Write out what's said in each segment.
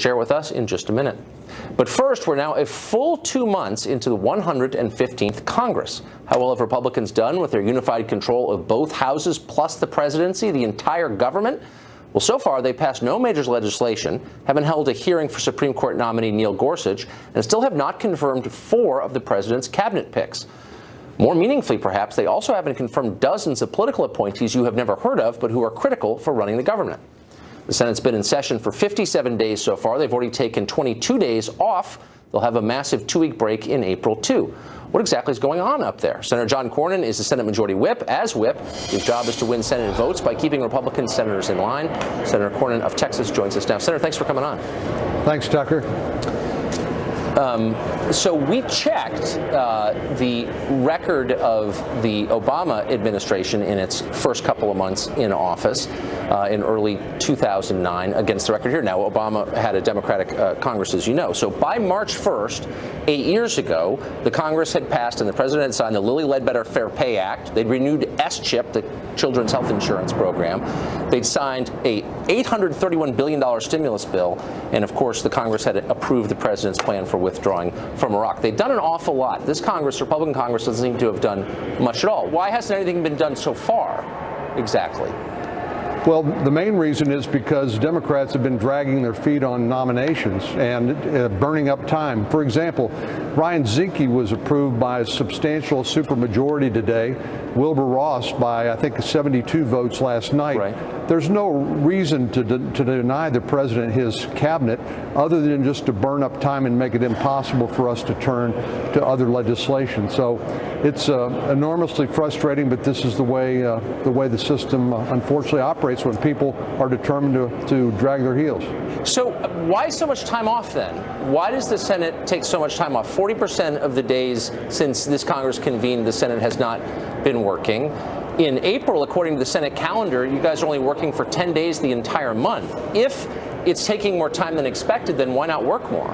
share with us in just a minute. But first, we're now a full 2 months into the 115th Congress. How well have Republicans done with their unified control of both houses plus the presidency, the entire government? Well, so far, they passed no major legislation, haven't held a hearing for Supreme Court nominee Neil Gorsuch, and still have not confirmed 4 of the president's cabinet picks. More meaningfully, perhaps, they also haven't confirmed dozens of political appointees you have never heard of, but who are critical for running the government. The Senate's been in session for 57 days so far. They've already taken 22 days off. They'll have a massive 2-week break in April, too. What exactly is going on up there? Senator John Cornyn is the Senate Majority Whip. As Whip, his job is to win Senate votes by keeping Republican senators in line. Senator Cornyn of Texas joins us now. Senator, thanks for coming on. Thanks, Tucker. So we checked the record of the Obama administration in its first couple of months in office in early 2009 against the record here. Now, Obama had a Democratic Congress, as you know. So by March 1st, 8 years ago, the Congress had passed and the president had signed the Lilly Ledbetter Fair Pay Act. They'd renewed S-CHIP, the Children's Health Insurance Program. They'd signed a $831 billion stimulus bill. And, of course, the Congress had approved the president's plan for withdrawing from Iraq. They've done an awful lot. This Congress, Republican Congress, doesn't seem to have done much at all. Why hasn't anything been done so far exactly? Well, the main reason is because Democrats have been dragging their feet on nominations and burning up time. For example, Ryan Zinke was approved by a substantial supermajority today. Wilbur Ross by, I think, 72 votes last night. Right. There's no reason to deny the president his cabinet other than just to burn up time and make it impossible for us to turn to other legislation. So it's enormously frustrating, but this is the way the system unfortunately operates when people are determined to drag their heels. So why so much time off then? Why does the Senate take so much time off? 40% of the days since this Congress convened, the Senate has not been working. In April, according to the Senate calendar, you guys are only working for 10 days the entire month. If it's taking more time than expected, then why not work more?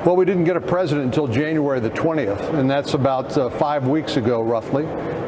Well, we didn't get a president until January the 20th, and that's about 5 weeks ago, roughly.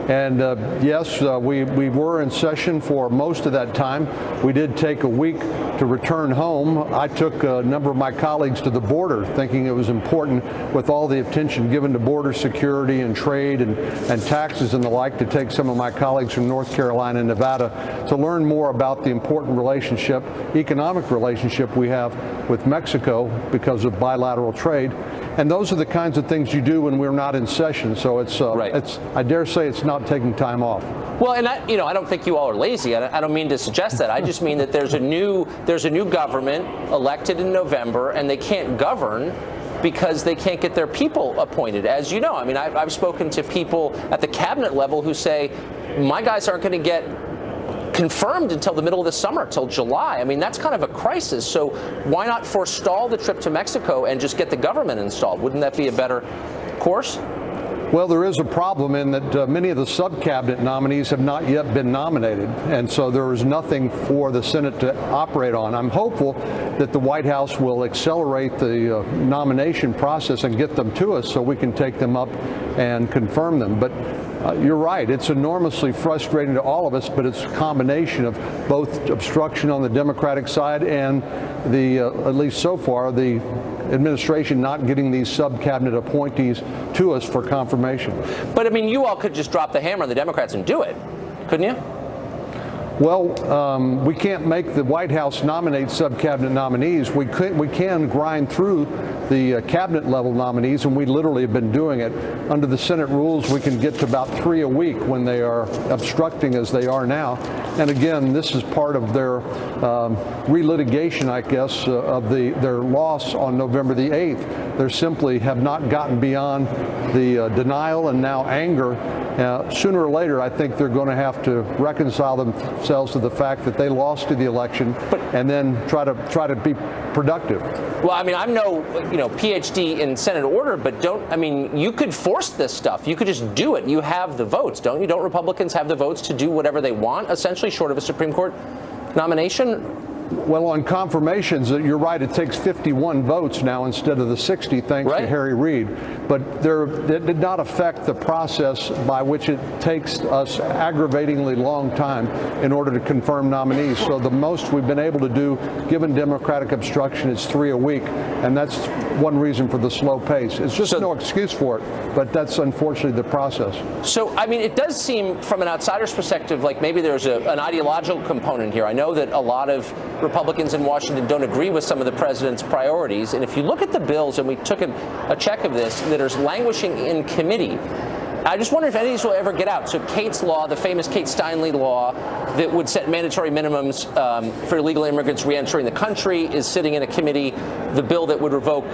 And yes, we were in session for most of that time. We did take a week to return home. I took a number of my colleagues to the border, thinking it was important, with all the attention given to border security and trade and taxes and the like, to take some of my colleagues from North Carolina and Nevada to learn more about the important relationship, economic relationship we have with Mexico because of bilateral trade. And those are the kinds of things you do when we're not in session. So it's, right. I dare say it's not taking time off. Well, and I don't think you all are lazy. I don't mean to suggest that. I just mean that there's a new government elected in November, and they can't govern because they can't get their people appointed. As you know, I mean, I've spoken to people at the cabinet level who say, my guys aren't going to get confirmed until the middle of the summer, till July. I mean, that's kind of a crisis. So why not forestall the trip to Mexico and just get the government installed? Wouldn't that be a better course? Well, there is a problem in that many of the sub-cabinet nominees have not yet been nominated, and so there is nothing for the Senate to operate on. I'm hopeful that the White House will accelerate the nomination process and get them to us so we can take them up and confirm them. But you're right, it's enormously frustrating to all of us, but it's a combination of both obstruction on the Democratic side and the, at least so far, the administration not getting these sub-cabinet appointees to us for confirmation. But, I mean, you all could just drop the hammer on the Democrats and do it, couldn't you? Well, we can't make the White House nominate sub-cabinet nominees. We can grind through the cabinet-level nominees, and we literally have been doing it. Under the Senate rules, we can get to about 3 a week when they are obstructing as they are now. And again, this is part of their relitigation, I guess, of their loss on November the 8th. They simply have not gotten beyond the denial and now anger. Sooner or later, I think they're going to have to reconcile themselves to the fact that they lost to the election, and then try to be productive. Well, I mean, I'm no PhD in Senate order, but you could force this stuff. You could just do it. You have the votes, don't you? Don't Republicans have the votes to do whatever they want, essentially, short of a Supreme Court nomination? Well, on confirmations, you're right, it takes 51 votes now instead of the 60, thanks to Harry Reid. But it did not affect the process by which it takes us aggravatingly long time in order to confirm nominees. So the most we've been able to do, given Democratic obstruction, is 3 a week, and that's one reason for the slow pace. It's just no excuse for it, but that's unfortunately the process. So, I mean, it does seem from an outsider's perspective like maybe there's an ideological component here. I know that a lot of Republicans in Washington don't agree with some of the president's priorities. And if you look at the bills, and we took a check of this, that are languishing in committee, I just wonder if any of these will ever get out. So Kate's law, the famous Kate Steinle law that would set mandatory minimums for illegal immigrants reentering the country, is sitting in a committee. The bill that would revoke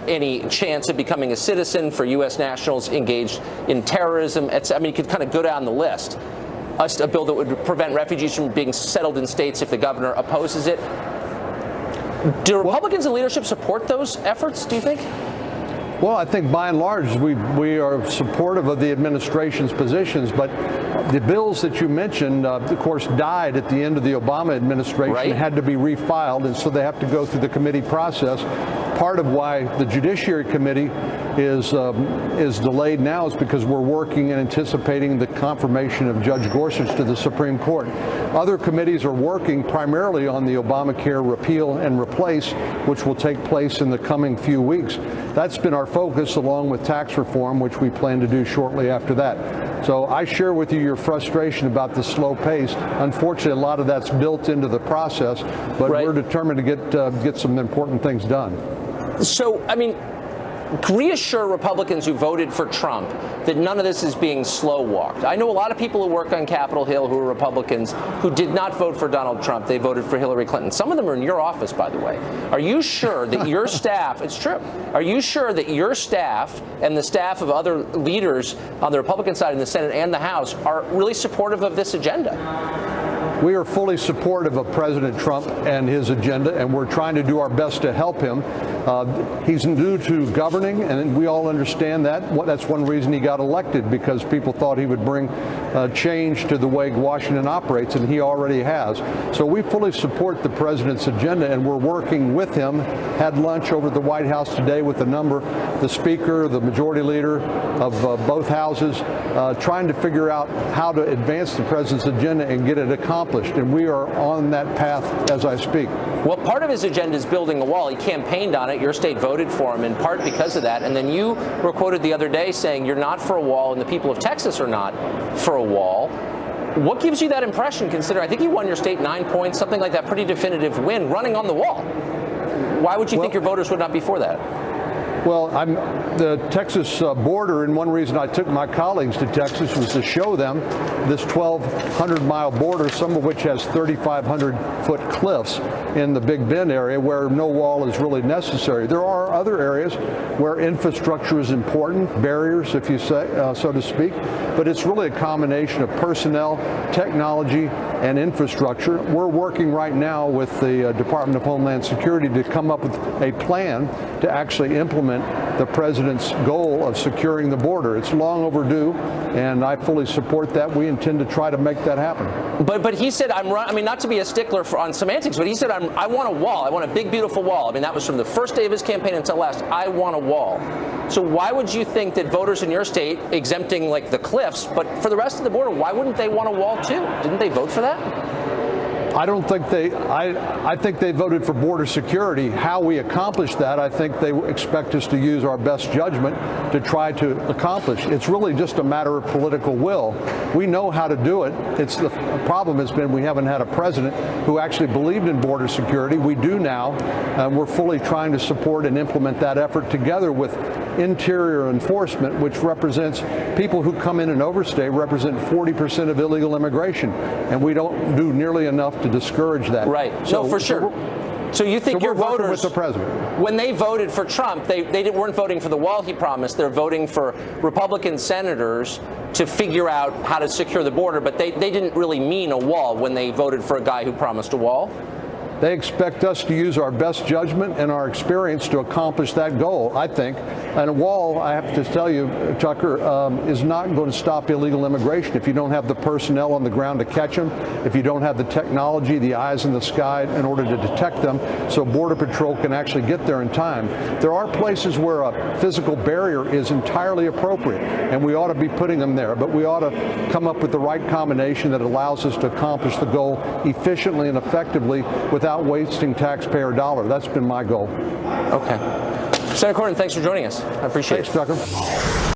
any chance of becoming a citizen for U.S. nationals engaged in terrorism. I mean, you could kind of go down the list. A bill that would prevent refugees from being settled in states if the governor opposes it. Do Republicans in leadership support those efforts, do you think? Well, I think by and large we are supportive of the administration's positions, but the bills that you mentioned, of course, died at the end of the Obama administration, had to be refiled, and so they have to go through the committee process. Part of why the Judiciary Committee is delayed now is because we're working and anticipating the confirmation of Judge Gorsuch to the Supreme Court. Other committees are working primarily on the Obamacare repeal and replace, which will take place in the coming few weeks. That's been our focus, along with tax reform, which we plan to do shortly after that. So I share with you your frustration about the slow pace. Unfortunately, a lot of that's built into the process, but we're determined to get some important things done. So, I mean, reassure Republicans who voted for Trump that none of this is being slow-walked. I know a lot of people who work on Capitol Hill who are Republicans who did not vote for Donald Trump. They voted for Hillary Clinton. Some of them are in your office, by the way. Are you sure that your staff, it's true, are you sure that your staff and the staff of other leaders on the Republican side in the Senate and the House are really supportive of this agenda? We are fully supportive of President Trump and his agenda, and we're trying to do our best to help him. He's new to governing, and we all understand that. That's one reason he got elected, because people thought he would bring change to the way Washington operates, and he already has. So we fully support the president's agenda, and we're working with him. Had lunch over at the White House today with the speaker, the majority leader of both houses, trying to figure out how to advance the president's agenda and get it accomplished. And we are on that path as I speak. Well, part of his agenda is building a wall. He campaigned on it. Your state voted for him in part because of that. And then you were quoted the other day saying you're not for a wall and the people of Texas are not for a wall. What gives you that impression, considering I think you won your state 9 points, something like that, pretty definitive win, running on the wall? Why would you think your voters would not be for that? Well, the Texas border, and one reason I took my colleagues to Texas was to show them this 1,200-mile border, some of which has 3,500-foot cliffs in the Big Bend area where no wall is really necessary. There are other areas where infrastructure is important, barriers, if you say, so to speak, but it's really a combination of personnel, technology, and infrastructure. We're working right now with the Department of Homeland Security to come up with a plan to actually implement the president's goal of securing the border. It's long overdue, and I fully support that. We intend to try to make that happen. But he said, I mean, not to be a stickler on semantics, but he said, I want a wall. I want a big, beautiful wall. I mean, that was from the first day of his campaign until last. I want a wall. So why would you think that voters in your state, exempting like the cliffs, but for the rest of the border, why wouldn't they want a wall too? Didn't they vote for that? I don't think I think they voted for border security. How we accomplish that, I think they expect us to use our best judgment to try to accomplish. It's really just a matter of political will. We know how to do it. The problem has been we haven't had a president who actually believed in border security. We do now, and we're fully trying to support and implement that effort together with interior enforcement, which represents people who come in and overstay, represent 40% of illegal immigration, and we don't do nearly enough to discourage that. Right. So, no, for sure. So you think your voters, with the president, when they voted for Trump, they weren't voting for the wall he promised. They're voting for Republican senators to figure out how to secure the border, but they didn't really mean a wall when they voted for a guy who promised a wall? They expect us to use our best judgment and our experience to accomplish that goal, I think. And a wall, I have to tell you, Tucker, is not going to stop illegal immigration if you don't have the personnel on the ground to catch them, if you don't have the technology, the eyes in the sky in order to detect them, so Border Patrol can actually get there in time. There are places where a physical barrier is entirely appropriate, and we ought to be putting them there, but we ought to come up with the right combination that allows us to accomplish the goal efficiently and effectively without wasting taxpayer dollar. That's been my goal. Okay. Senator Cornyn, thanks for joining us. I appreciate it. Thanks, Tucker.